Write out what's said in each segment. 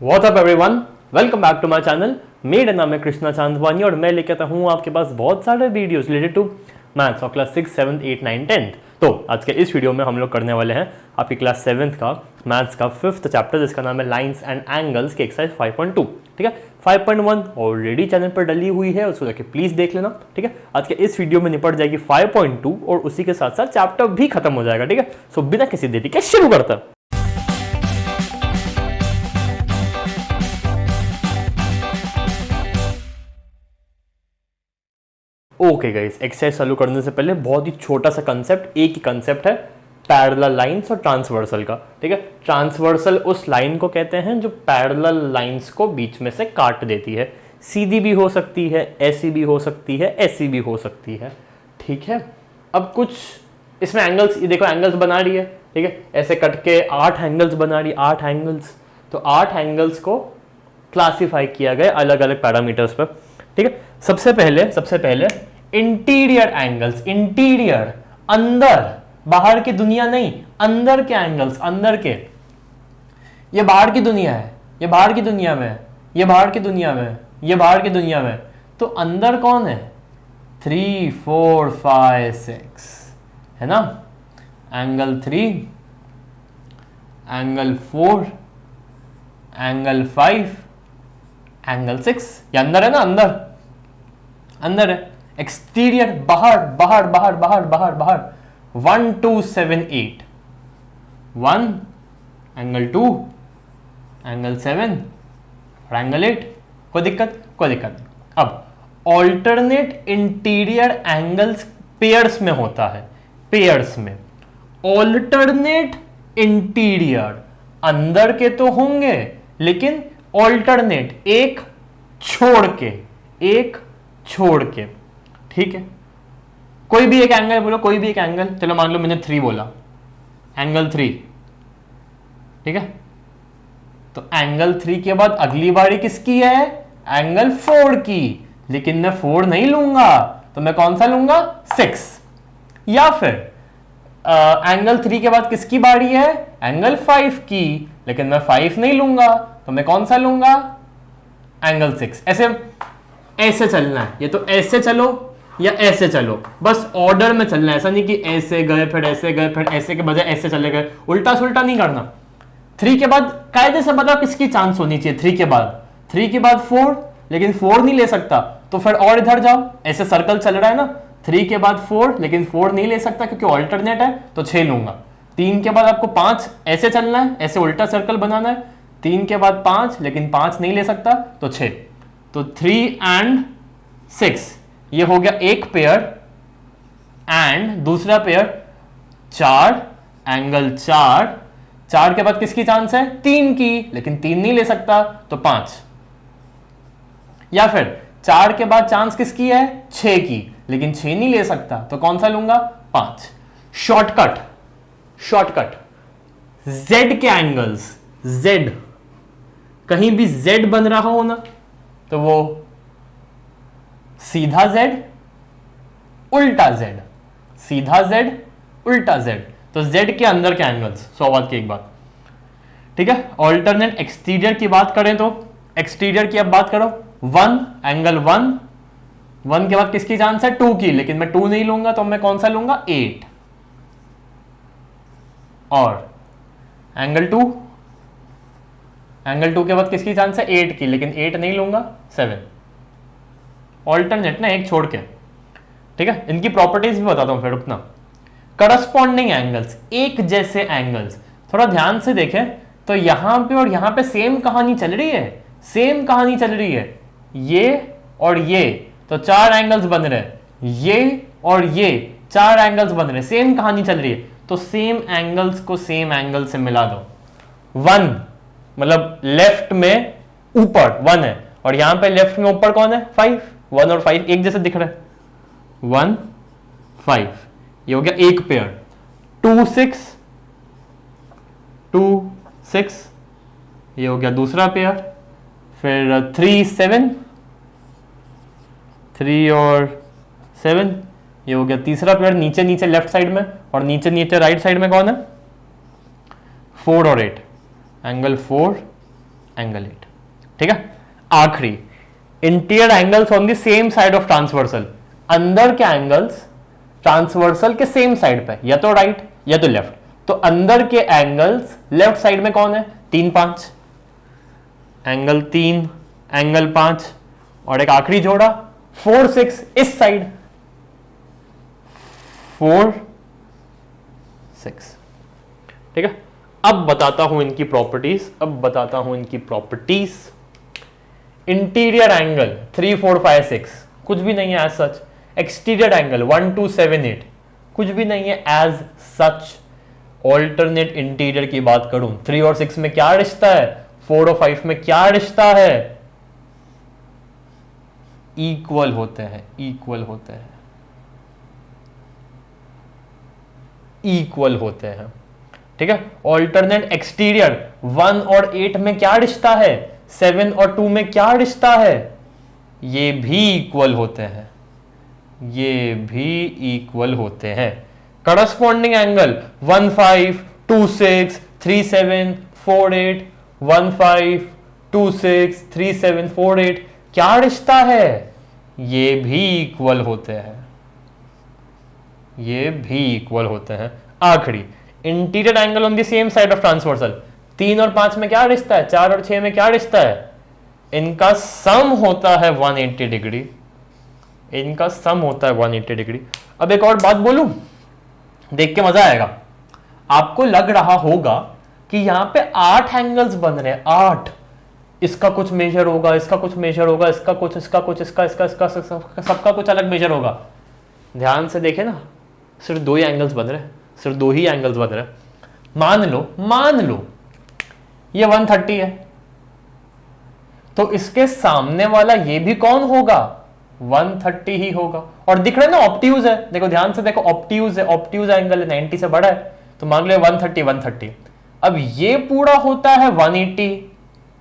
What's up everyone, welcome back to my channel. मेरा नाम है कृष्णा चांदवानी और मैं लेकर आता हूँ आपके पास बहुत सारे वीडियोस रिलेटेड टू मैथ्स और क्लास 6, 7, 8, 9, 10। तो आज के इस वीडियो में हम लोग करने वाले हैं आपकी क्लास 7th का मैथ्स का 5th चैप्टर, जिसका नाम है लाइंस एंड एंगल्स की एक्सरसाइज 5.2। ठीक है, 5.1 ऑलरेडी चैनल पर डली हुई है, उसको जाके प्लीज देख लेना। ठीक है, आज के इस वीडियो में निपट जाएगी 5.2 और उसी के साथ साथ चैप्टर भी खत्म हो जाएगा। ठीक है, सो बिना किसी देरी के शुरू करता है। ओके गाइस, एक्सरसाइज चालू करने से पहले बहुत ही छोटा सा कंसेप्ट, एक ही कंसेप्ट है पैरेलल लाइंस और ट्रांसवर्सल का। ठीक है, ट्रांसवर्सल उस लाइन को कहते हैं जो पैरेलल लाइंस को बीच में से काट देती है। सीधी भी हो सकती है, ऐसी भी हो सकती है, ऐसी भी हो सकती है। ठीक है, अब कुछ इसमें एंगल्स, ये देखो एंगल्स बना रही है। ठीक है, ऐसे कट के 8 एंगल्स बना रही है, 8 एंगल्स। तो 8 एंगल्स को क्लासिफाई किया गया अलग अलग पैरामीटर्स पर। ठीक है, सबसे पहले इंटीरियर एंगल्स, इंटीरियर अंदर, बाहर की दुनिया नहीं, अंदर के एंगल्स, अंदर के। ये बाहर की दुनिया है, ये बाहर की दुनिया में, ये बाहर की दुनिया में, ये बाहर की दुनिया में। तो अंदर कौन है? 3, 4, 5, 6 है ना। Angle 3, angle 4, angle 5, angle 6। ये अंदर है ना, अंदर है। एक्सटीरियर बाहर, बाहर बाहर बाहर बाहर बाहर। 1, 2, 7, 8, 1 एंगल 2, एंगल 7 और एंगल 8। कोई दिक्कत नहीं। अब ऑल्टरनेट इंटीरियर एंगल्स पेयर्स में होता है, पेयर्स में। ऑल्टरनेट इंटीरियर अंदर के तो होंगे, लेकिन ऑल्टरनेट, एक छोड़ के। ठीक है, कोई भी एक एंगल बोलो, कोई भी एक एंगल। चलो मान लो मैंने 3 बोला, एंगल 3। ठीक है, तो एंगल 3 के बाद अगली बारी किसकी है? एंगल 4 की। लेकिन मैं 4 नहीं लूंगा, तो मैं कौन सा लूंगा? 6। या फिर एंगल 3 के बाद किसकी बारी है? एंगल 5 की। लेकिन मैं 5 नहीं लूंगा, तो मैं कौन सा लूंगा? एंगल 6। ऐसे चलना है। ये तो ऐसे चलो या ऐसे चलो, बस ऑर्डर में चलना है। ऐसा नहीं कि ऐसे गए फिर ऐसे गए फिर ऐसे के बजाय ऐसे चले गए, उल्टा सुल्टा नहीं करना। 3 के बाद कायदे से बताओ किसकी चांस होनी चाहिए? 3 के बाद 4, लेकिन 4 नहीं ले सकता, तो फिर और इधर जाओ। ऐसे सर्कल चल रहा है ना, 3 के बाद 4, लेकिन 4 नहीं ले सकता क्योंकि ऑल्टरनेट है, तो 6 लूंगा। 3 के बाद आपको 5, ऐसे चलना है, ऐसे उल्टा सर्कल बनाना है। 3 के बाद 5, लेकिन 5 नहीं ले सकता, तो 6। तो 3 and 6 ये हो गया एक पेयर। एंड दूसरा पेयर 4, एंगल 4 के बाद किसकी चांस है? 3 की, लेकिन 3 नहीं ले सकता, तो 5। या फिर 4 के बाद चांस किसकी है? 6 की, लेकिन 6 नहीं ले सकता, तो कौन सा लूंगा? 5। शॉर्टकट Z के एंगल्स, Z कहीं भी Z बन रहा हो ना, तो वो सीधा Z, उल्टा Z, सीधा Z, उल्टा Z। तो Z के अंदर के एंगल्स, 100 बात की एक बात। ठीक है, ऑल्टरनेट एक्सटीरियर की बात करें तो एक्सटीरियर की अब बात करो। 1, एंगल 1 के बाद किसकी चांस है? 2 की, लेकिन मैं 2 नहीं लूंगा, तो मैं कौन सा लूंगा? 8। और एंगल 2 के बाद किसकी चांस है? 8 की, लेकिन 8 नहीं लूंगा, 7। ऑल्टरनेट ना, एक छोड़ के। ठीक है, इनकी प्रॉपर्टीज भी बताता हूं फिर, रुकना। करस्पॉन्डिंग एंगल्स, एक जैसे एंगल्स। थोड़ा ध्यान से देखें तो यहां पे और यहां पे सेम कहानी चल रही है, ये और ये। तो 4 एंगल्स बन रहे हैं, ये और ये 4 एंगल्स बन रहे हैं, सेम कहानी चल रही है। तो सेम एंगल्स को सेम एंगल से मिला दो। 1 मतलब लेफ्ट में ऊपर 1 है, और यहां पे लेफ्ट में ऊपर कौन है? 5। 1 और 5 एक जैसे दिख रहा है, 1, 5। ये हो गया एक पेयर। 2, 6 ये हो गया दूसरा पेयर। फिर 3, 7, 3 और 7 ये हो गया तीसरा पेयर। नीचे नीचे लेफ्ट साइड में, और नीचे नीचे राइट साइड में कौन है? 4 और 8। Angle 4 angle 8। ठीक है, आखिरी interior angles on the same side of transversal, अंदर के एंगल्स ट्रांसवर्सल के सेम साइड पे, या तो राइट या तो लेफ्ट। तो अंदर के एंगल्स लेफ्ट साइड में कौन है? 3 5, एंगल 3, एंगल 5, और एक आखिरी जोड़ा 4 6 इस साइड, 4 6। ठीक है, अब बताता हूं इनकी प्रॉपर्टीज। इंटीरियर एंगल 3 4 5 6 कुछ भी नहीं है एज सच। एक्सटीरियर एंगल 1 2 7 8 कुछ भी नहीं है एज सच। ऑल्टरनेट इंटीरियर की बात करूं, 3 और 6 में क्या रिश्ता है, 4 और 5 में क्या रिश्ता है? इक्वल होते हैं, इक्वल होते हैं, इक्वल होते हैं। ठीक है, ऑल्टरनेट एक्सटीरियर 1 और 8 में क्या रिश्ता है, 7 और 2 में क्या रिश्ता है? ये भी इक्वल होते हैं, ये भी इक्वल होते हैं। करस्पॉन्डिंग एंगल 1 5 2 6 3 7 4 8, 1 5 2 6 3 7 4 8 क्या रिश्ता है? ये भी इक्वल होते हैं, ये भी इक्वल होते हैं। आखिरी interior angle on the same side of transversal, 3 और 5 में क्या रिश्ता है, 4 और 6 में क्या रिश्ता है? इनका सम होता है 180 डिग्री, इनका सम होता है 180 डिग्री। अब एक और बात बोलूं, देख के मजा आएगा। आपको लग रहा होगा कि यहां पे 8 एंगल्स बन रहे हैं, 8, इसका कुछ मेजर होगा, इसका कुछ मेजर होगा, इसका कुछ, इसका कुछ, इसका इसका इसका सबका कुछ अलग मेजर होगा। ध्यान से देखे ना, सिर्फ 2 ही एंगल्स बन रहे हैं, सिर्फ 2 ही एंगल्स बन रहे हैं। मान लो ये 130 है, तो इसके सामने वाला ये भी कौन होगा, 130 ही होगा। और दिख रहा है ना ऑब्ट्यूज है, देखो ध्यान से देखो, ऑब्ट्यूज है, ऑब्ट्यूज एंगल है, 90 से बड़ा है, तो मान लो 130 130। अब ये पूरा होता है 180,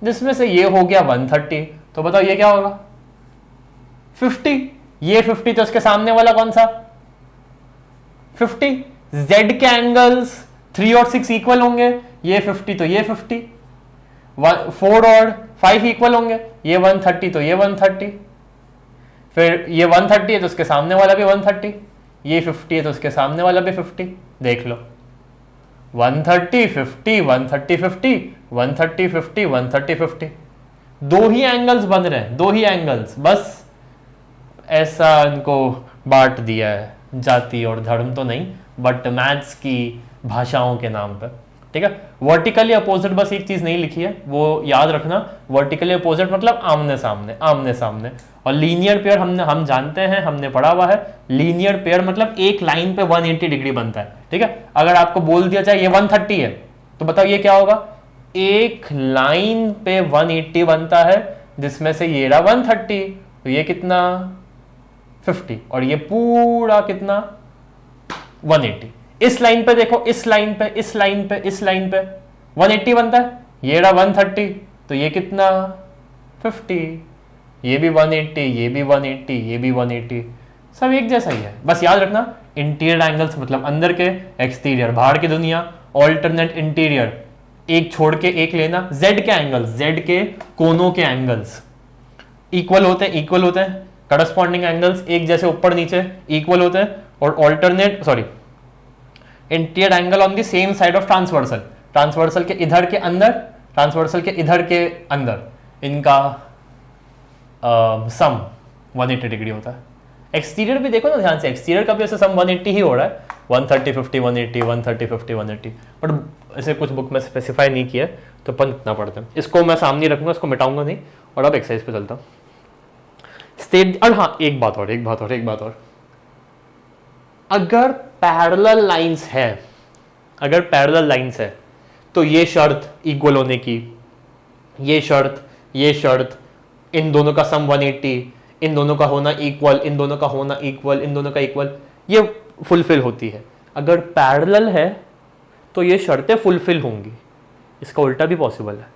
जिसमें से ये हो गया 130, तो बताओ ये क्या होगा, 50। ये 50, तो इसके सामने वाला कौन सा, 50। Z के एंगल्स 3 और 6 इक्वल होंगे, ये 50 तो ये 50, 4 और 5 इक्वल होंगे, ये 130 तो ये 130, फिर ये 130 है तो उसके सामने वाला भी 130, ये 50 है तो उसके सामने वाला भी 50। देख लो 130 50 130 50 130 50 130 50, 2 ही एंगल्स बन रहे हैं, 2 ही एंगल्स, बस ऐसा इनको बांट दिया है, जाति और धर्म तो नहीं, बट मैथ्स की भाषाओं के नाम पर। ठीक है, वर्टिकली अपोजिट बस एक चीज नहीं लिखी है, वो याद रखना। वर्टिकली अपोजिट मतलब आमने सामने, आमने सामने। और लीनियर पेयर हम जानते हैं, हमने पढ़ा हुआ है, लीनियर पेयर मतलब एक लाइन पे 180 डिग्री बनता है। ठीक है, अगर आपको बोल दिया जाए ये 130 है, तो बताओ ये क्या होगा, एक लाइन पे 180 बनता है, जिसमें से ये रहा 130, तो ये कितना 50, और ये पूरा कितना 180। इस लाइन पे देखो, इस लाइन पे, इस लाइन पे, इस लाइन पे 180 बनता है, ये रहा 130, तो ये कितना 50, ये भी 180, ये भी 180, ये भी 180, सब एक जैसा ही है। बस याद रखना, इंटीरियर एंगल्स मतलब अंदर के, एक्सटीरियर बाहर की दुनिया, ऑल्टरनेट इंटीरियर एक छोड़ के एक लेना। जेड के एंगल्स, जेड के कोनों के एंगल्स इक्वल होते हैं, इक्वल होते हैं। करस्पॉन्डिंग एंगल्स एक जैसे ऊपर नीचे इक्वल होते हैं। और alternate interior angle on the same side of transversal, transversal के इधर के अंदर, ट्रांसवर्सल के इधर के अंदर, इनका सम 180 डिग्री होता है। एक्सटीरियर भी देखो ना ध्यान से, एक्सटीरियर का भी ऐसे सम 180 ही हो रहा है, 130 50 180 130 50 180, बट ऐसे कुछ बुक में स्पेसिफाई नहीं किया है, तो अपन इतना पढ़ते हैं। इसको मैं सामने रखूंगा, इसको मिटाऊंगा नहीं। और अब एक्सरसाइज पे चलता हूँ। स्टेट, और हाँ एक बात और, अगर पैरेलल लाइंस है, अगर पैरेलल लाइंस है, तो ये शर्त इक्वल होने की, ये शर्त, इन दोनों का सम 180, इन दोनों का होना इक्वल, इन दोनों का होना इक्वल, इन दोनों का इक्वल, ये फुलफिल होती है। अगर पैरेलल है तो ये शर्तें फुलफिल होंगी। इसका उल्टा भी पॉसिबल है,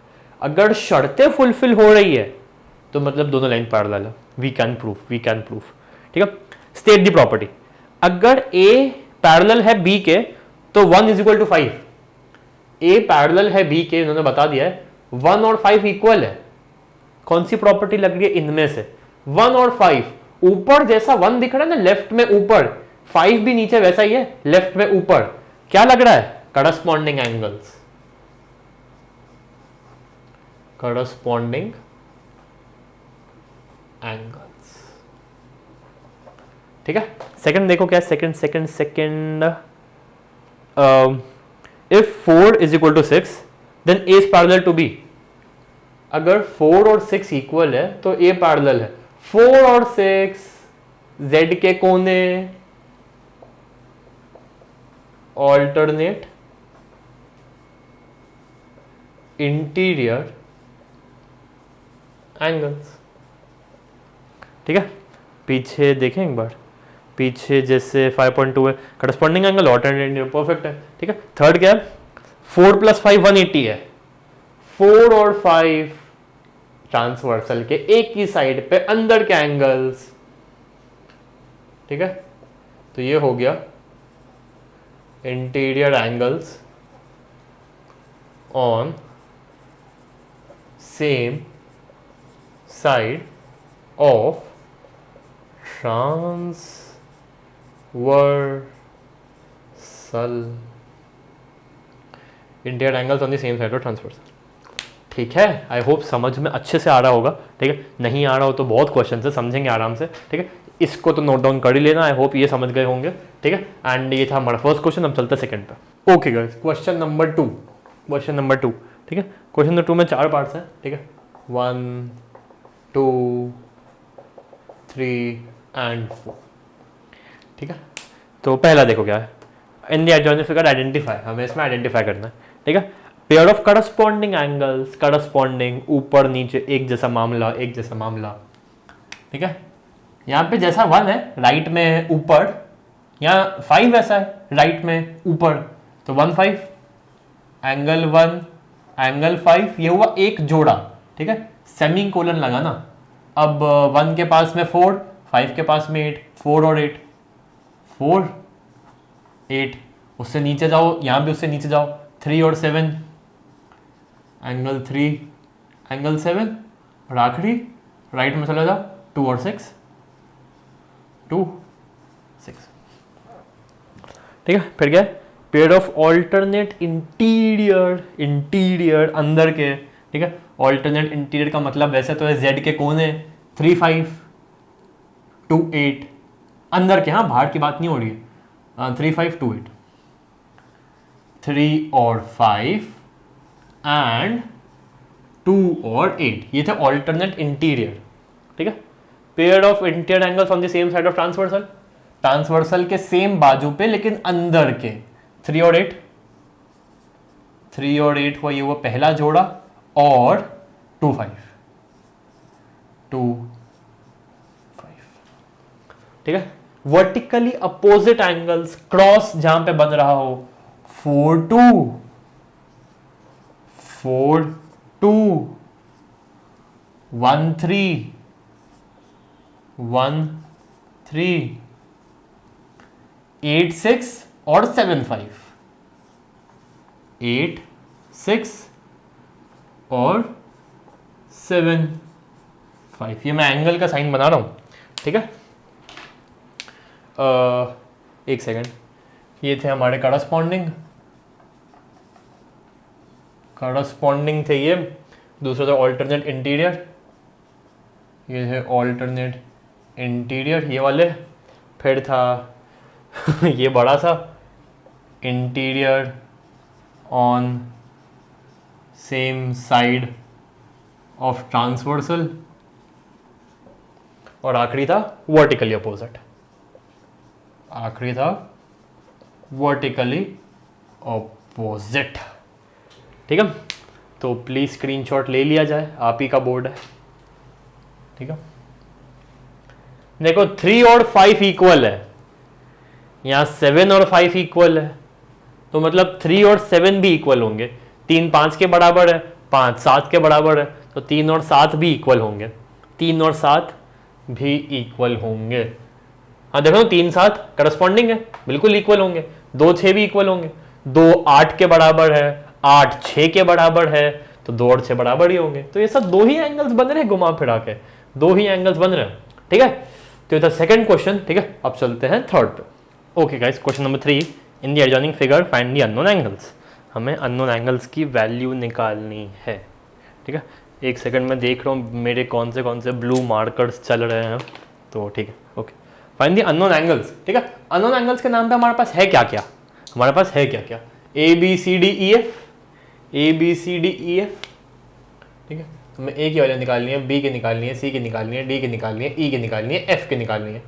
अगर शर्तें फुलफिल हो रही है तो मतलब दोनों लाइन पैरेलल है। We can proof. ठीक है, स्टेट द प्रॉपर्टी। अगर ए पैरेलल है बी के, तो 1 = 5। ए पैरेलल है बी के, इन्होंने बता दिया है, 1 और 5 इक्वल है, कौन सी प्रॉपर्टी लग रही है इनमें से? 1 और 5, ऊपर जैसा 1 दिख रहा है ना लेफ्ट में ऊपर, 5 भी नीचे वैसा ही है लेफ्ट में ऊपर, क्या लग रहा है? करस्पॉन्डिंग एंगल्स, करस्पॉन्डिंग एंगल्स, ठीक है। सेकंड देखो क्या, second if 4 is equal to 6 then A is parallel to B। अगर 4 और 6 इक्वल है तो A पैरेलल है। 4 और 6 Z के कोने ऑल्टरनेट इंटीरियर एंगल्स, ठीक है। पीछे देखें एक बार, पीछे जैसे 5.2 है, करस्पॉन्डिंग एंगल ऑल्टरनेट परफेक्ट है, ठीक है। थर्ड क्या है? 4 + 5 180 है। 4 और 5 ट्रांसवर्सल के एक ही साइड पे अंदर के एंगल्स, ठीक है। तो ये हो गया interior angles on same side of transversal, interior angles on the same side of transversal, ठीक है। आई होप समझ में अच्छे से आ रहा होगा, ठीक है। नहीं आ रहा हो तो बहुत क्वेश्चन है, समझेंगे आराम से, ठीक है। इसको तो नोट डाउन कर ही लेना, आई होप ये समझ गए होंगे, ठीक है। एंड ये था हमारा फर्स्ट क्वेश्चन, हम चलते हैं सेकंड पे। ओके गाइस, क्वेश्चन नंबर 2, ठीक है। क्वेश्चन नंबर 2 में 4 पार्ट्स हैं, ठीक है। 1, 2, 3 एंड 4, ठीक है। तो पहला देखो क्या है, इन द एडजॉइनेंट फिगर आइडेंटिफाई, हमें इसमें आइडेंटिफाई करना है, ठीक है। Pair of corresponding angles, corresponding ऊपर नीचे एक जैसा मामला, एक जैसा मामला, ठीक है। यहाँ पे जैसा 1 है राइट में ऊपर, यहाँ 5 ऐसा है राइट में ऊपर, तो 1 5 एंगल 1 एंगल 5, ये हुआ एक जोड़ा, ठीक है। सेमी कोलन लगाना, अब 1 के पास में 4, 5 के पास में 8, 4 और 8, 4 8, उससे नीचे जाओ, यहाँ भी उससे नीचे जाओ, 3 और 7 एंगल 3 एंगल 7, और आखिरी राइट में चला जाओ 2 और 6 2 6, ठीक है। फिर क्या है? पेयर ऑफ ऑल्टरनेट इंटीरियर अंदर के, ठीक है। ऑल्टरनेट इंटीरियर का मतलब वैसे तो है Z के कोने 3 5 2 8, अंदर के, हाँ बाहर की बात नहीं हो रही है, 3 5 2 8, 3 और 5 एंड 2 और 8, ये थे ऑल्टरनेट इंटीरियर, ठीक है। Pair of interior angles on the same side of transversal, transversal के सेम बाजू पे लेकिन अंदर के, 3 और 8, 3 और 8 हुआ, ये हुआ पहला जोड़ा, और 2 5 2 5, ठीक है। वर्टिकली अपोजिट एंगल्स, क्रॉस जहां पे बन रहा हो, 4 2 4 2 1 3 1 3 8 6 और 7 5, 8 6 और 7 5, ये मैं एंगल का साइन बना रहा हूं, ठीक है। एक सेकेंड, ये थे हमारे करस्पॉन्डिंग थे ये, दूसरा था ऑल्टरनेट इंटीरियर, ये है ऑल्टरनेट इंटीरियर ये वाले, फिर था ये बड़ा सा interior on same side of transversal, और आखिरी था वर्टिकली अपोजिट, आखिरी था वर्टिकली अपोजिट, ठीक है। तो प्लीज स्क्रीनशॉट ले लिया जाए, आप ही का बोर्ड है, ठीक है। देखो 3 और 5 इक्वल है, यहां 7 और 5 इक्वल है, तो मतलब 3 और 7 भी इक्वल होंगे, 3 5 के बराबर है, 5 7 के बराबर है, तो 3 और 7 भी इक्वल होंगे, 3 और 7 भी इक्वल होंगे। हाँ देखो 3 7 करस्पॉन्डिंग है, बिल्कुल इक्वल होंगे, 2 6 भी इक्वल होंगे, 2 8 के बराबर है, 8 6 के बराबर है, तो 2 और 6 बराबर ही होंगे। तो ये सब 2 ही एंगल्स बन रहे हैं घुमा फिरा के, 2 ही एंगल्स बन रहे हैं, ठीक है। तो ये था सेकंड क्वेश्चन, ठीक है। अब चलते हैं थर्ड पे। Okay guys, question number 3, in the adjoining figure find the unknown angles. हमें अननोन एंगल्स की वैल्यू निकालनी है, ठीक है। एक सेकंड में देख रहा हूँ मेरे कौन से ब्लू मार्कर्स चल रहे हैं, तो ठीक है। Okay, find the unknown angles, ठीक है। अननोन एंगल्स के नाम पे हमारे पास है क्या क्या, हमारे पास है क्या क्या, A B C D E F, A B C D E F, ठीक है। हमें ए की वैल्यू निकालनी है, बी की निकालनी है, सी की निकालनी है, डी की निकालनी है, ई की निकालनी है, एफ की निकालनी है,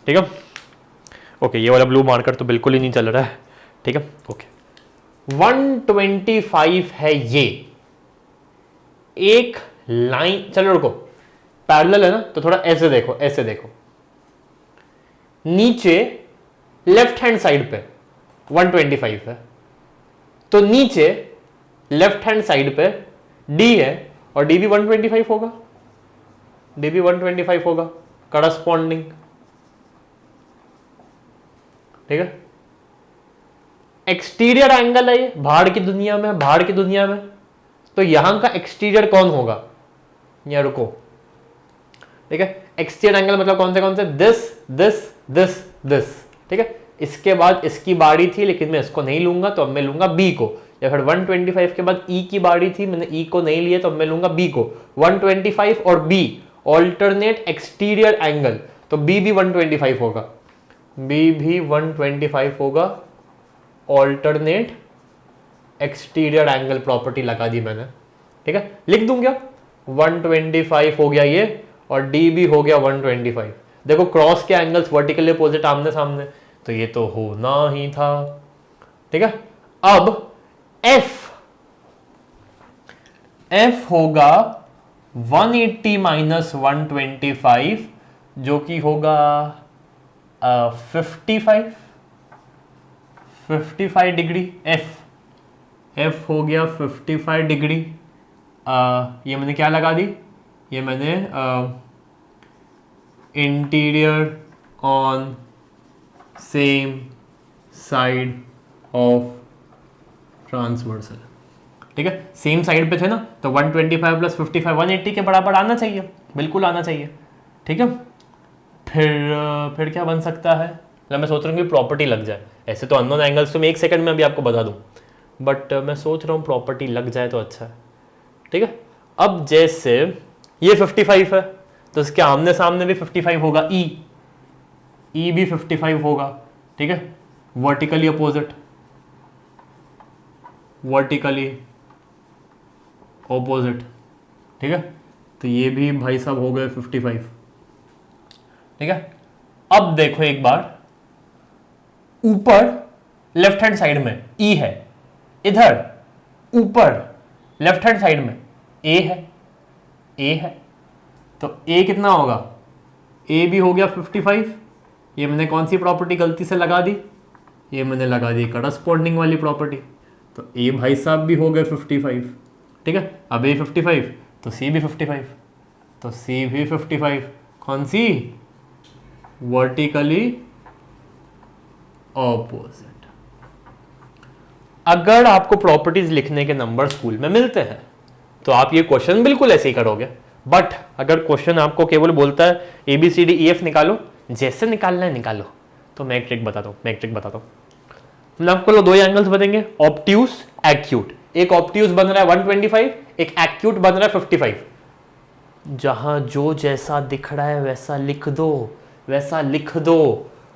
ठीक है। ओके, ये वाला ब्लू मार्कर तो बिल्कुल ही नहीं चल रहा है, ठीक है। ओके, 125 है ये एक लाइन, चलो रुको, पैरेलल है ना, तो थोड़ा ऐसे देखो, ऐसे देखो, नीचे लेफ्ट हैंड साइड पे 125 है, तो नीचे लेफ्ट हैंड साइड पे डी है, और डी भी 125 होगा, डी भी 125 होगा करस्पॉन्डिंग, ठीक है। एक्सटीरियर एंगल है ये, बाहर की दुनिया में, बाहर की दुनिया में, तो यहां का एक्सटीरियर कौन होगा, या रुको, ठीक है। एक्सटीरियर एंगल मतलब कौन से, दिस दिस दिस दिस, ठीक है। इसके बाद इसकी बारी थी, लेकिन मैं इसको नहीं लूंगा, तो अब मैं लूंगा बी को, या फिर 125 के बाद ई की बारी थी, मैंने ई को नहीं लिया, तो अब मैं लूंगा बी को। 125 और बी ऑल्टरनेट एक्सटीरियर एंगल, तो बी भी 125 होगा, बी भी 125 होगा, ऑल्टरनेट एक्सटीरियर एंगल प्रॉपर्टी लगा दी मैंने, ठीक है। लिख दूं क्या, 125 हो गया ये, और डी भी हो गया 125। देखो क्रॉस के एंगल्स वर्टिकली अपोजिट, आमने सामने, तो ये तो होना ही था, ठीक है। अब एफ होगा 180 माइनस 125, जो कि होगा 55 डिग्री। एफ हो गया 55 डिग्री। ये मैंने क्या लगा दी, ये मैंने interior on same side of transversal, ठीक है। सेम साइड पे थे ना, तो 125 प्लस 55 180 के बराबर आना चाहिए, बिल्कुल आना चाहिए, ठीक है। फिर क्या बन सकता है, मैं सोच रहा हूँ कि प्रॉपर्टी लग जाए। ऐसे तो अननोन एंगल्स तो मैं एक सेकंड में अभी आपको बता दूं, बट मैं सोच रहा हूँ प्रॉपर्टी लग जाए तो अच्छा है, ठीक है। अब जैसे ये 55 है, तो इसके आमने सामने भी 55 होगा, ई भी 55 होगा, ठीक है। वर्टिकली अपोजिट, वर्टिकली ऑपोजिट, ठीक है। तो ये भी भाई साहब हो गए 55, ठीक है। अब देखो एक बार, ऊपर लेफ्ट हैंड साइड में ई है, इधर ऊपर लेफ्ट हैंड साइड में ए है, तो ए कितना होगा, ए भी हो गया 55। ये मैंने कौन सी प्रॉपर्टी गलती से लगा दी, ये मैंने लगा दी करस्पॉन्डिंग वाली प्रॉपर्टी, तो ए भाई साहब भी हो गए 55, ठीक है। अब ए 55, तो सी भी 55, तो सी भी 55, कौन सी, वर्टिकली ऑपोजिट। अगर आपको प्रॉपर्टीज लिखने के नंबर स्कूल में मिलते हैं तो आप ये क्वेश्चन बिल्कुल ऐसे ही करोगे, बट अगर क्वेश्चन आपको केवल बोलता है A B C D E F निकालो, जैसे निकालना है निकालो, तो मैं एक ट्रिक बताता हूँ, मैं आपको दो एंगल्स बनेंगे, ऑब्ट्यूस एक्यूट। एक ऑब्ट्यूस बन रहा है 125, एक एक्यूट बन रहा है 55। जहां जो जैसा दिख रहा है वैसा लिख दो,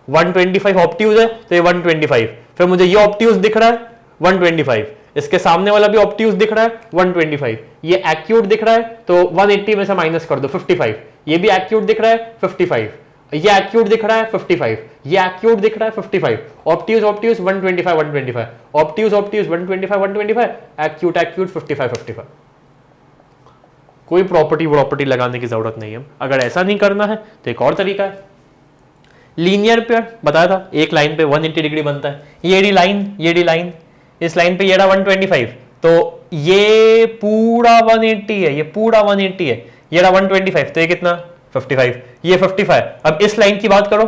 125 ऑब्ट्यूस है तो ये 125, फिर मुझे ये ऑब्ट्यूस दिख रहा है 125, इसके सामने वाला भी ऑब्ट्यूस दिख रहा है 125, ये एक्यूट दिख रहा है तो 180 में से माइनस कर दो 55, ये भी एक्यूट दिख रहा है 55, ये एक्यूट दिख रहा है 55, ये एक्यूट दिख रहा है 55, ऑब्ट्यूस 125, ऑब्ट्यूस 125, एक्यूट 55। कोई प्रॉपर्टी लगाने की जरूरत नहीं है। अगर ऐसा नहीं करना है तो एक और तरीका है, लीनियर पेयर बताया था, एक लाइन पे 180 डिग्री बनता है, ये डी लाइन, इस लाइन पे ये रहा 125, तो ये पूरा 180 है, ये पूरा 180 है, ये रहा 125, तो ये कितना 55, ये 55। अब इस लाइन की बात करो,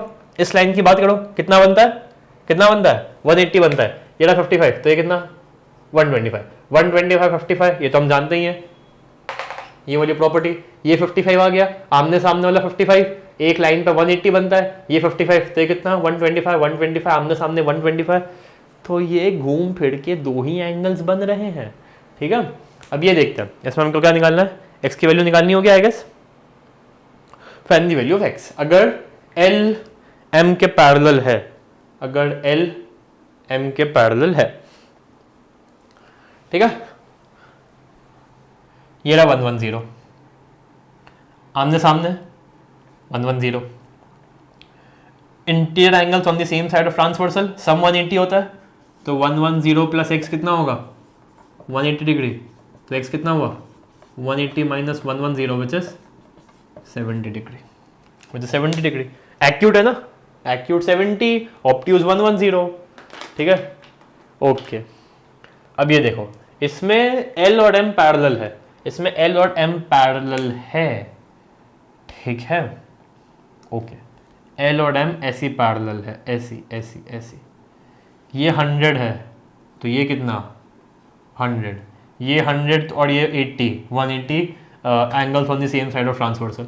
कितना बनता है 180 बनता है, ये रहा 55, तो ये कितना 125, 125 55 ये तो हम जानते ही हैं, ये वाली प्रॉपर्टी। ये 55 आ गया, आमने सामने वाला 55, एक लाइन पे 180 बनता है, ये 55 तो ये कितना 125 125 आमने सामने 125, तो ये घूम फिर के दो ही एंगल्स बन रहे हैं। ठीक है, अब ये देखते हैं इसमें हमको क्या निकालना है, एक्स की वैल्यू निकालनी होगी I guess, find the value of X. अगर एल एम के पैरेलल है, अगर एल एम के पैरेलल है, ठीक है, ये रहा 110, आमने सामने 110, interior angles on the same side of transversal sum 180 होता है, तो 110 प्लस एक्स कितना होगा 180 डिग्री, तो एक्स कितना हुआ 180 minus 110 which is 70 degree, which is 70 degree. Acute है ना, एक्यूट 70, ऑब्ट्यूज 110, ठीक है, ओके। अब ये देखो इसमें L और M पैरेलल है, इसमें L और M पैरेलल है, ठीक है, ओके। L और M ऐसी पैरेलल है, ऐसी ऐसी ऐसी, ये 100 है तो ये कितना 100, ये 100 और ये 80 180 angles on the same side of transversal,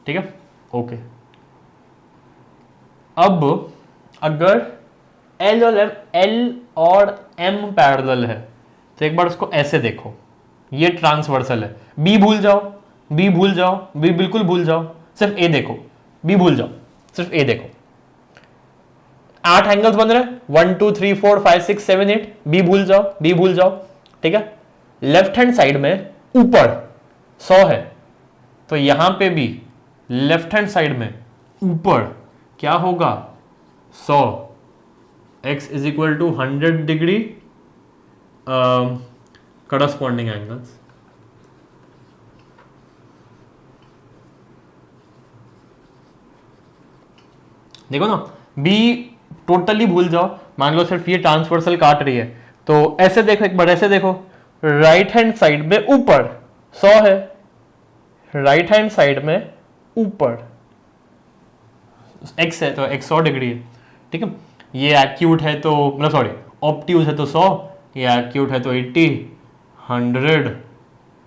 ठीक है, ओके। अब अगर L और M पैरेलल है तो एक बार उसको ऐसे देखो, ये ट्रांसवर्सल है, B भूल जाओ, B भूल जाओ, B बिल्कुल भूल जाओ, सिर्फ A देखो, B भूल जाओ, सिर्फ A देखो। 8 एंगल्स बन रहे हैं 1 2 3 4 5 6 7 8, B भूल जाओ, B भूल जाओ, ठीक है। लेफ्ट हैंड साइड में ऊपर 100 है, तो यहां पे भी लेफ्ट हैंड साइड में ऊपर क्या होगा 100, x is equal to 100 degree corresponding angles. देखो ना, B टोटली भूल जाओ, मान लो सिर्फ ये ट्रांसवर्सल काट रही है, तो ऐसे देखो, एक बार ऐसे देखो, राइट हैंड साइड में ऊपर 100 है, राइट हैंड साइड में ऊपर x है तो x 100 डिग्री है, ठीक है। ये एक्यूट है तो मतलब सॉरी ऑब्ट्यूज है तो 100, ये एक्यूट है तो 80 100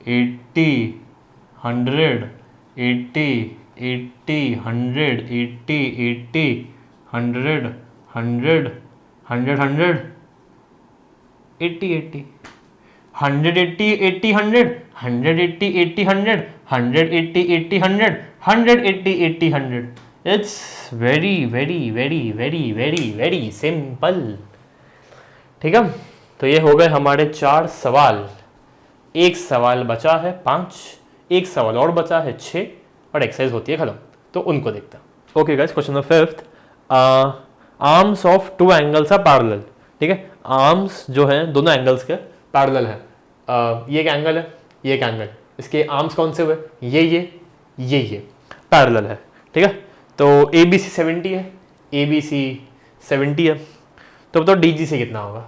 80 100 80 80 100 80 80 100 100 100 100 80 80 180 80 100 180 80 100 180 80 100 180 80 100। It's very very very very very very simple, ठीक है। तो ये हो गए हमारे 4 सवाल, एक सवाल बचा है 5, एक सवाल और बचा है 6 और एक्सरसाइज होती है खत्म, तो उनको देखते हैं। Okay guys, question number 5, arms of 2 angles are parallel, ठीक है। आर्म्स जो हैं दोनों एंगल्स के पैरेलल है, ये एक एंगल है, ये एक एंगल, इसके आर्म्स कौन से हुए, ये पैरेलल है, ठीक है। तो ABC 70 है, ABC 70 है, तो बताओ DGC कितना होगा,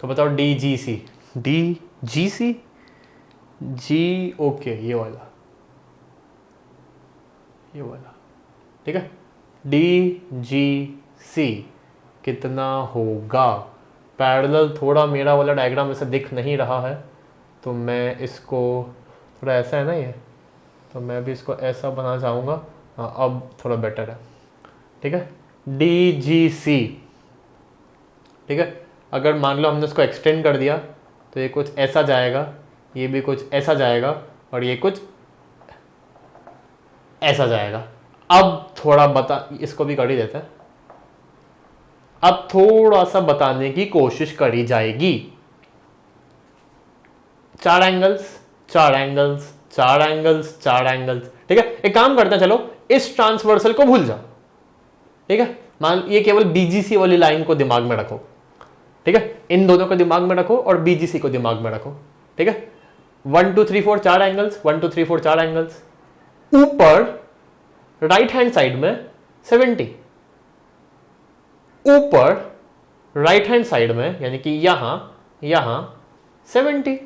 तो बताओ DGC G, ओके, ये वाला, ठीक है। DGC कितना होगा, पैरेलल, थोड़ा मेरा वाला डायग्राम ऐसे दिख नहीं रहा है, तो मैं इसको थोड़ा ऐसा है ना ये, तो मैं भी इसको ऐसा बना चाहूँगा, हाँ अब थोड़ा बेटर है, ठीक है। DGC, ठीक है। अगर मान लो हमने इसको एक्सटेंड कर दिया तो ये कुछ ऐसा जाएगा, ये भी कुछ ऐसा जाएगा और ये कुछ ऐसा जाएगा। अब थोड़ा इसको भी कर ही देते हैं, अब थोड़ा सा बताने की कोशिश करी जाएगी। 4 एंगल्स 4 एंगल्स 4 एंगल्स 4 एंगल्स, ठीक है। एक काम करते हैं, चलो इस ट्रांसवर्सल को भूल जाओ, ठीक है। मान ये केवल BGC वाली लाइन को दिमाग में रखो, ठीक है। इन दोनों को दिमाग में रखो और BGC को दिमाग में रखो, ठीक है। 1 2 3 4 4 एंगल्स, 1 2 3 4 4 एंगल्स, ऊपर राइट हैंड साइड में 70, ऊपर राइट हैंड साइड में यानी कि यहां 70,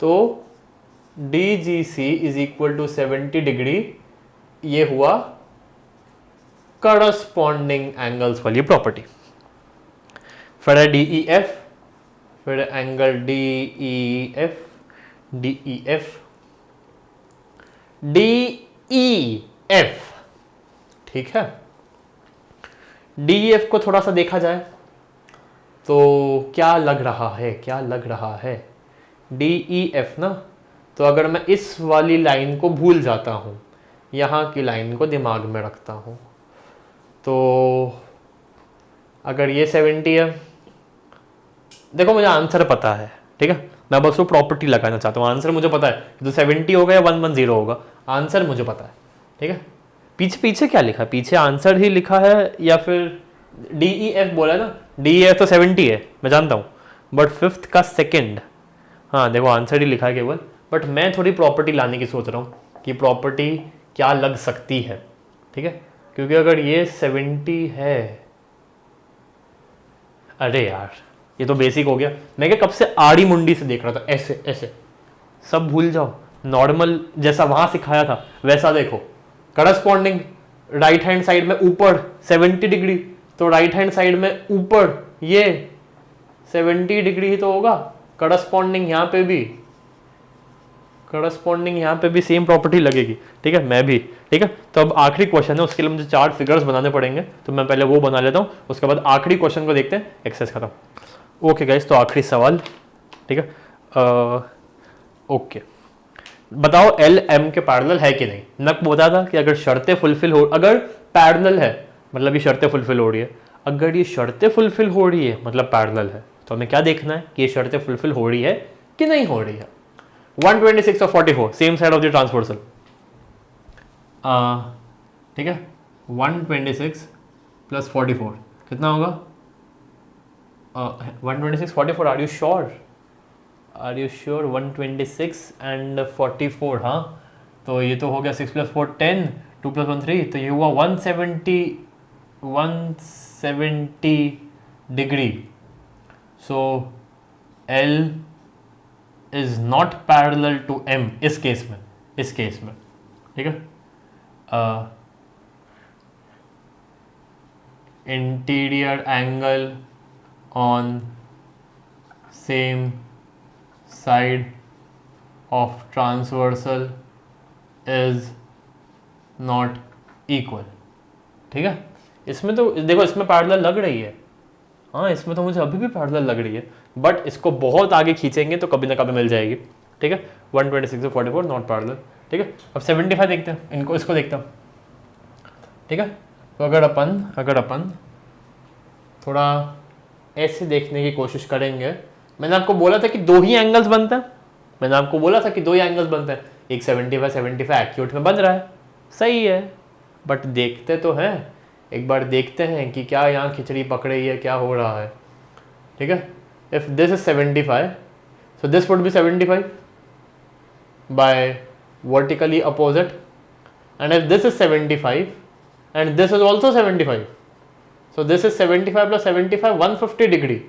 तो DGC is equal to 70 degree, ये हुआ करस्पॉन्डिंग एंगल्स वाली प्रॉपर्टी। फिर है DEF, फिर angle D E F, D E F, D E F, ठीक है। डी ई एफ को थोड़ा सा देखा जाए तो क्या लग रहा है, क्या लग रहा है, डी ई एफ ना, तो अगर मैं इस वाली लाइन को भूल जाता हूँ, यहाँ की लाइन को दिमाग में रखता हूँ, तो अगर ये 70 है, देखो मुझे आंसर पता है, ठीक है, मैं बस वो प्रॉपर्टी लगाना चाहता हूँ। आंसर मुझे पता है तो 70 होगा या 110 होगा, आंसर मुझे पता है, ठीक है। पीछे पीछे क्या लिखा है, पीछे आंसर ही लिखा है या फिर डी ई एफ बोला है ना, डी ई एफ तो 70 है मैं जानता हूँ, बट फिफ्थ का सेकेंड, हाँ देखो आंसर ही लिखा है केवल, बट मैं थोड़ी प्रॉपर्टी लाने की सोच रहा हूँ कि प्रॉपर्टी क्या लग सकती है, ठीक है। क्योंकि अगर ये 70 है, अरे यार ये तो बेसिक हो गया, मैं क्या कब से आड़ी मुंडी से देख रहा था, ऐसे ऐसे, सब भूल जाओ, नॉर्मल जैसा वहां सिखाया था वैसा देखो, करस्पॉन्डिंग राइट हैंड साइड में ऊपर 70 डिग्री, तो राइट हैंड साइड में ऊपर ये 70 डिग्री ही तो होगा, करस्पॉन्डिंग यहाँ पे भी, करस्पॉन्डिंग यहाँ पे भी सेम प्रॉपर्टी लगेगी, ठीक है, मैं भी, ठीक है। तो अब आखिरी क्वेश्चन है, उसके लिए मुझे 4 फिगर्स बनाने पड़ेंगे, तो मैं पहले वो बना लेता हूँ, उसके बाद आखिरी क्वेश्चन को देखते हैं, एक्सरसाइज खत्म। ओके गाइस, तो आखिरी सवाल, ठीक है, ओके, बताओ एल एम के पैरेलल है कि नहीं। नक बोला था कि अगर शर्तें फुलफिल हो, अगर पैरेलल है मतलब ये शर्तें फुलफिल हो रही है, अगर ये शर्तें फुलफिल हो रही है मतलब पैरेलल है, तो हमें क्या देखना है कि ये शर्तें फुलफिल हो रही है कि नहीं हो रही है। 126 और 44 same side of the transversal, ठीक है, 126 प्लस 44 कितना होगा, 126 44, are you sure, are you sure 126 and 44, हाँ, तो ये तो हो गया 6 + 4 10, 2 + 1 3, तो ये हुआ 170 degree. So L is not parallel to M इस केस में, इस केस में, ठीक है। Interior angle on same side of transversal is not equal, ठीक है। इसमें तो देखो, इसमें पैरेलल लग रही है, हाँ इसमें तो मुझे अभी भी पैरेलल लग रही है, बट इसको बहुत आगे खींचेंगे तो कभी ना कभी मिल जाएगी, ठीक है। 126 और 44 नॉट पैरेलल, ठीक है। अब 75 देखते हैं, इनको इसको देखता हूँ, ठीक है। तो अगर अपन थोड़ा ऐसे देखने की कोशिश करेंगे, मैंने आपको बोला था कि 2 ही एंगल्स बनते हैं, मैंने आपको बोला था कि 2 ही एंगल्स बनते हैं, एक 75 एक्यूट में बन रहा है, सही है, बट देखते तो हैं, एक बार देखते हैं कि क्या यहाँ खिचड़ी पक रही है, क्या हो रहा है, ठीक है। If this is 75, so this would be 75 by vertically opposite, and if this is 75 and this is also 75, so this is 75 plus 75 150 degree,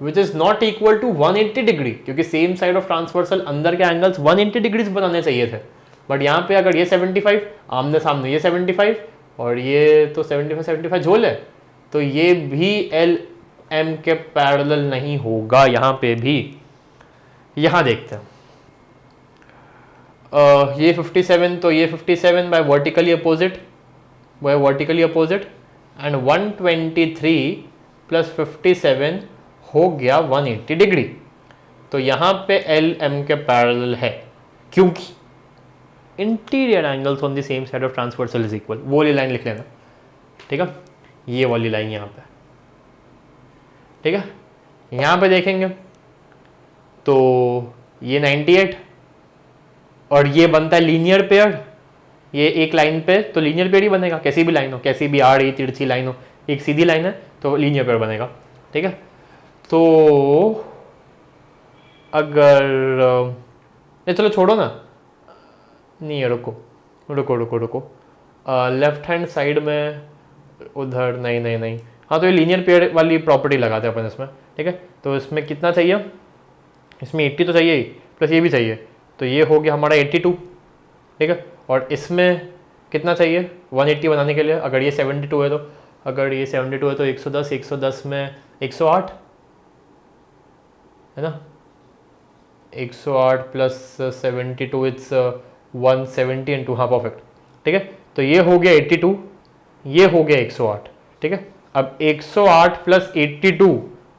which is not equal to 180 degree, क्योंकि सेम साइड ऑफ ट्रांसवर्सल अंदर के angles 180 degrees बनाने चाहिए थे, but यहाँ पे अगर ये 75 आमने सामने, ये 75 और ये तो 75 झोल है, तो ये भी एल एम के पैरेलल नहीं होगा यहाँ पे भी। यहाँ देखते हैं, ये 57, तो ये 57 by vertically opposite, and 123 plus 57 हो गया 180 डिग्री, तो यहाँ पे एल एम के पैरेलल है, क्योंकि interior angles on the same side of transversal is equal. वो वाली लाइन लिख लेना, ठीक है, ये वाली लाइन यहाँ पे, ठीक है। यहाँ पे देखेंगे तो ये 98 और ये बनता है लीनियर पेयर, ये एक लाइन पे तो लीनियर पेयर ही बनेगा, कैसी भी लाइन हो, कैसी भी आड़ी तिरछी लाइन हो, एक सीधी लाइन है तो लीनियर पेयर बनेगा, ठीक है। तो अगर ये चलो छोड़ो ना, नहीं रुको, लेफ्ट हैंड साइड में उधर नहीं, हाँ तो ये लीनियर पेयर वाली प्रॉपर्टी लगाते हैं अपन इसमें, ठीक है। तो इसमें कितना चाहिए, इसमें 80 तो चाहिए ही, प्लस ये भी चाहिए, तो ये हो गया हमारा 82, ठीक है। और इसमें कितना चाहिए 180 बनाने के लिए, अगर ये 72 है तो, अगर ये 72 है तो 110 में 108 है ना, 108 प्लस 72 इट्स 170 एंड 2, हाँ परफेक्ट, ठीक है। तो ये हो गया 82, ये हो गया 108, ठीक है। अब 108 प्लस 82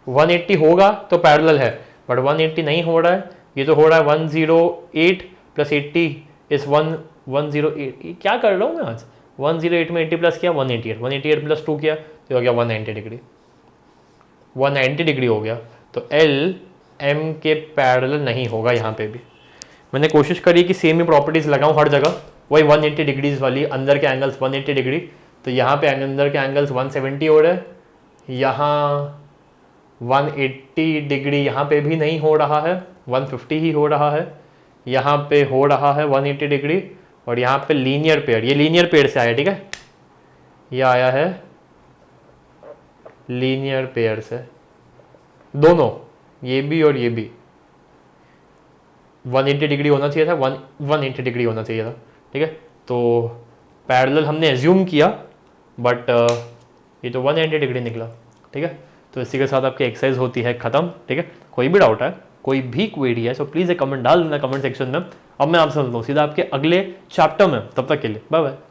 180 होगा तो पैरेलल है, बट 180 नहीं हो रहा है, ये तो हो रहा है 108 प्लस 80 इस 108, क्या कर रहा हूँ मैं आज, 108 में 80 प्लस किया 188, 188 प्लस 2 किया तो हो गया 190 डिग्री, 190 डिग्री हो गया। तो एल एम के पैरेलल नहीं होगा यहाँ पे भी। मैंने कोशिश करी कि सेम ही प्रॉपर्टीज लगाऊं हर जगह, वही 180 डिग्रीज वाली, अंदर के एंगल्स 180 डिग्री, तो यहाँ पे अंदर के एंगल्स 170 हो रहे हैं, यहाँ 180 डिग्री यहाँ पे भी नहीं हो रहा है, 150 ही हो रहा है, यहाँ पे हो रहा है 180 डिग्री, और यहाँ पे लीनियर पेयर, ये लीनियर पेयर से आया, ठीक है, ये आया है लीनियर पेयर से, दोनों ये भी और ये भी 180 डिग्री होना चाहिए था, 180 डिग्री होना चाहिए था, ठीक है। तो पैरेलल हमने एज्यूम किया, बट ये तो 180 डिग्री निकला, ठीक है। तो इसी के साथ आपकी एक्सरसाइज होती है ख़त्म, ठीक है। कोई भी डाउट है, कोई भी क्वेरी है, सो प्लीज़ एक कमेंट डाल देना कमेंट सेक्शन में। अब मैं आपसे मिलता हूँ सीधा आपके अगले चैप्टर में, तब तक के लिए बाय बाय।